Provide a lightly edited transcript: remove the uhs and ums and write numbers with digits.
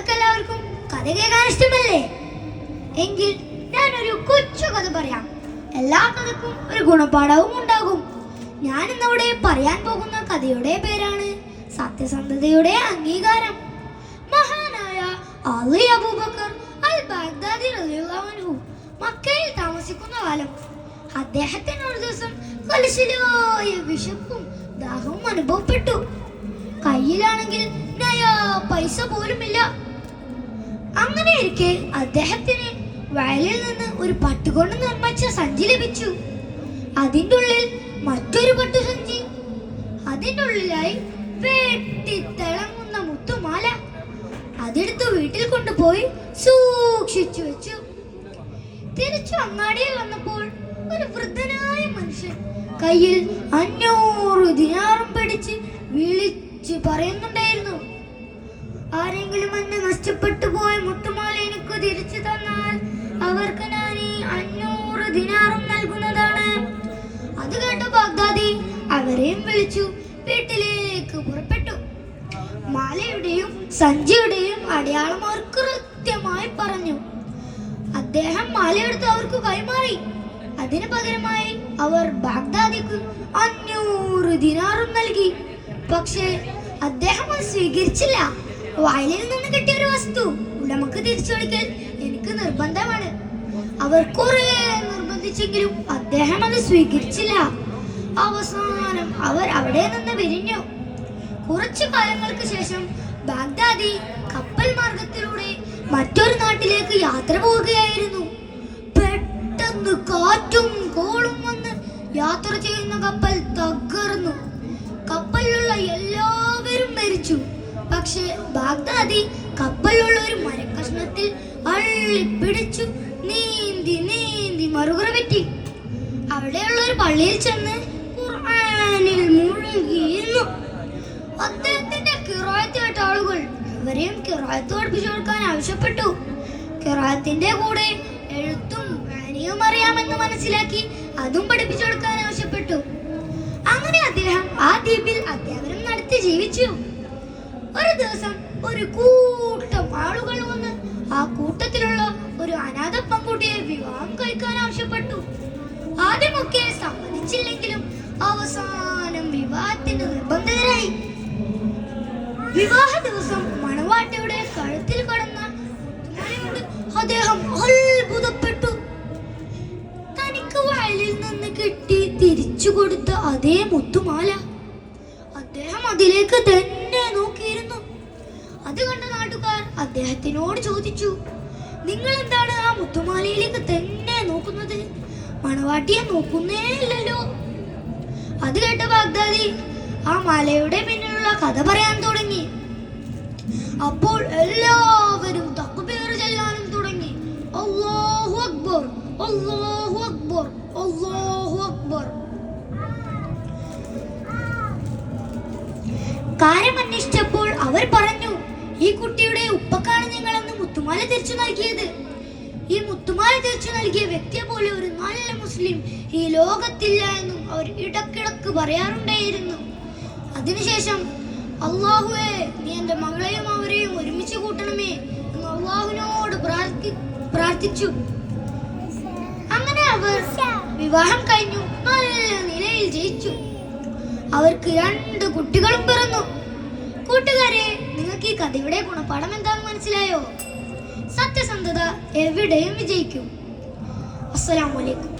നിങ്ങൾക്കെല്ലാവർക്കും കഥ കേൾക്കാൻ ഇഷ്ടമല്ലേ? എങ്കിൽ ഞാനൊരു കൊച്ചു കഥ പറയാം. എല്ലാ കഥക്കും ഒരു ഗുണപാഠവും ഉണ്ടാകും. ഞാൻ ഇന്നിവിടെ പറയാൻ പോകുന്ന കഥയുടെ പേരാണ് സത്യസന്ധതയുടെ അംഗീകാരം. മഹാനായ അലി അബൂബക്കർ അൽ ബാഗ്ദാദി റളിയല്ലാഹു അൻഹു മക്കയിൽ താമസിക്കുന്ന കാലം അദ്ദേഹത്തിന് ഒരു ദിവസം കലശലായ വിശപ്പും ദാഹവും അനുഭവപ്പെട്ടു. കയ്യിലാണെങ്കിൽ നയാ പൈസ പോലുമില്ല. അങ്ങനെയിരിക്കെ അദ്ദേഹത്തിന് വയലിൽ നിന്ന് ഒരു പട്ടുകൊണ്ട് നിർമ്മിച്ച സഞ്ചി ലഭിച്ചു. അതിൻ്റെ ഉള്ളിൽ മറ്റൊരു പട്ടുസഞ്ചി, അതിൻ്റെ ഉള്ളിലായി വെട്ടിത്തിളങ്ങുന്ന മുത്തുമാല. അതെടുത്ത് വീട്ടിൽ കൊണ്ടുപോയി സൂക്ഷിച്ചു വെച്ചു. തിരിച്ചു അങ്ങാടിയിൽ വന്നപ്പോൾ ഒരു വൃദ്ധനായ മനുഷ്യൻ കയ്യിൽ 500 ദിനാറും പിടിച്ച് വിളിച്ചു പറയുന്നുണ്ടായിരുന്നു, ആരെങ്കിലും എന്നെ നഷ്ടപ്പെട്ടു പോയ മുത്തുമാല എനിക്ക് തിരിച്ചു തന്നാൽ അവർക്ക് ഞാൻ ഈ 500 ദിനാറും നൽകുന്നതാണ്. അത് കേട്ട ബാഗ്ദാദി അവരെയും വിളിച്ചു വീട്ടിലേക്ക് പുറപ്പെട്ടു. മാലയുടെയും സഞ്ചിയുടെയും അടയാളം അവർ കൃത്യമായി പറഞ്ഞു. അദ്ദേഹം മാലയെടുത്ത് അവർക്ക് കൈമാറി. അതിന് പകരമായി അവർ ബാഗ്ദാദിക്ക് 500 ദിനാറും നൽകി. പക്ഷേ അദ്ദേഹം അത് സ്വീകരിച്ചില്ല. വയലിൽ നിന്ന് കിട്ടിയ ഒരു വസ്തു ഉടമക്ക് തിരിച്ചു കൊടുക്കൽ എനിക്ക് നിർബന്ധമാണ്. അവർ കുറെ നിർബന്ധിച്ചെങ്കിലും അദ്ദേഹം അത് സ്വീകരിച്ചില്ല. അവസാനം അവർ അവിടെ നിന്ന് പിരിഞ്ഞു. കുറച്ചു കാലങ്ങൾക്ക് ശേഷം ബാഗ്ദാദി കപ്പൽ മാർഗത്തിലൂടെ മറ്റൊരു നാട്ടിലേക്ക് യാത്ര പോവുകയായിരുന്നു. പെട്ടെന്ന് കാറ്റും കോളും വന്ന് യാത്ര ചെയ്യുന്ന കപ്പൽ തകർന്നു. കപ്പലിലുള്ള എല്ലാവരും മരിച്ചു. പക്ഷേ ബാഗ്ദാദി കപ്പലിലുള്ള ഒരു മരക്കഷ്ണത്തിൽ അള്ളിപ്പിടിച്ചു നീന്തി നീന്തി മറുകര പറ്റി. അവിടെയുള്ള ഒരു പള്ളിയിൽ ചെന്ന് ഖുർആനിൽ മുഴുകിയിരുന്നു. അദ്ദേഹത്തിന്റെ ഖിറാഅത്ത് കേട്ട ആളുകൾ ഇവരെയും ഖിറാഅത്ത് പഠിപ്പിച്ചു കൊടുക്കാൻ ആവശ്യപ്പെട്ടു. ഖിറാഅത്തിന്റെ കൂടെ എഴുത്തും വായനയും അറിയാമെന്ന് മനസ്സിലാക്കി അതും പഠിപ്പിച്ചു കൊടുക്കാൻ ആവശ്യപ്പെട്ടു. അങ്ങനെ അദ്ദേഹം ആ ദ്വീപിൽ അധ്യാപനം നടത്തി ജീവിച്ചു. ഒരു ദിവസം ഒരു കൂട്ടം ആളുകൾ വന്ന് ആ കൂട്ടത്തിലുള്ള ഒരു അനാഥ പെൺകുട്ടിയെ വിവാഹം കഴിക്കാൻ ആവശ്യപ്പെട്ടു. ആദ്യമൊക്കെ സമ്മതിച്ചില്ലെങ്കിലും അവസാനം വിവാഹത്തിന് നിർബന്ധിതരായി. വിവാഹ ദിവസം മണവാട്ടിയുടെ കഴുത്തിൽ കടന്ന മുത്തുമാലയോട് അദ്ദേഹം അത്ഭുതപ്പെട്ടു. തനിക്ക് വയലിൽ നിന്ന് കിട്ടി തിരിച്ചു കൊടുത്ത അതേ മുത്തുമാല. അദ്ദേഹം അതിലേക്ക് തന്നെ നോക്കിയിരുന്നു. അത് കണ്ട നാട്ടുകാർ അദ്ദേഹത്തിനോട് ചോദിച്ചു, നിങ്ങൾ എന്താണ് ആ മുത്തുമാലയിലേക്ക് തന്നെ നോക്കുന്നത്? മണവാട്ടിയെ നോക്കുന്നേ ഇല്ലല്ലോ. അത് കേട്ട ബാഗ്ദാദി ആ മാലയുടെ പിന്നിലുള്ള കഥ പറയാൻ തുടങ്ങി. അപ്പോൾ എല്ലാവരും തക്ബീർ ചൊല്ലാനും തുടങ്ങി. അല്ലാഹു അക്ബർ, അല്ലാഹു അക്ബർ, അല്ലാഹു അക്ബർ. കാര്യം അന്വേഷിച്ചപ്പോൾ അവർ പറഞ്ഞു, ഈ കുട്ടിയുടെ ഉപ്പക്കാണ് നിങ്ങളെന്ന് മുത്തുമാല തിരിച്ചു നൽകിയത്. ഈ മുത്തുമാല തിരിച്ചു നൽകിയ വ്യക്തിയെ പോലെ ഒരു നല്ല മുസ്ലിം ഈ ലോകത്തില്ല എന്നും അവർ ഇടക്കിടക്ക് പറയാറുണ്ടായിരുന്നു. അതിനുശേഷം അല്ലാഹുവേ, നീ എൻ്റെ മകളെയും അവരെയും ഒരുമിച്ച് കൂട്ടണമേ എന്ന് അല്ലാഹുവിനോട് പ്രാർത്ഥിച്ചു. അങ്ങനെ അവർ വിവാഹം കഴിഞ്ഞു നല്ല നിലയിൽ ജയിച്ചു. അവർക്ക് 2 കുട്ടികളും പിറന്നു. കൂട്ടുകാരെ, നിങ്ങൾക്ക് ഈ കഥയുടെ ഗുണപാഠം എന്താണെന്ന് മനസ്സിലായോ? സത്യസന്ധത എവിടെയും വിജയിക്കും. അസ്സലാമു അലൈക്കും.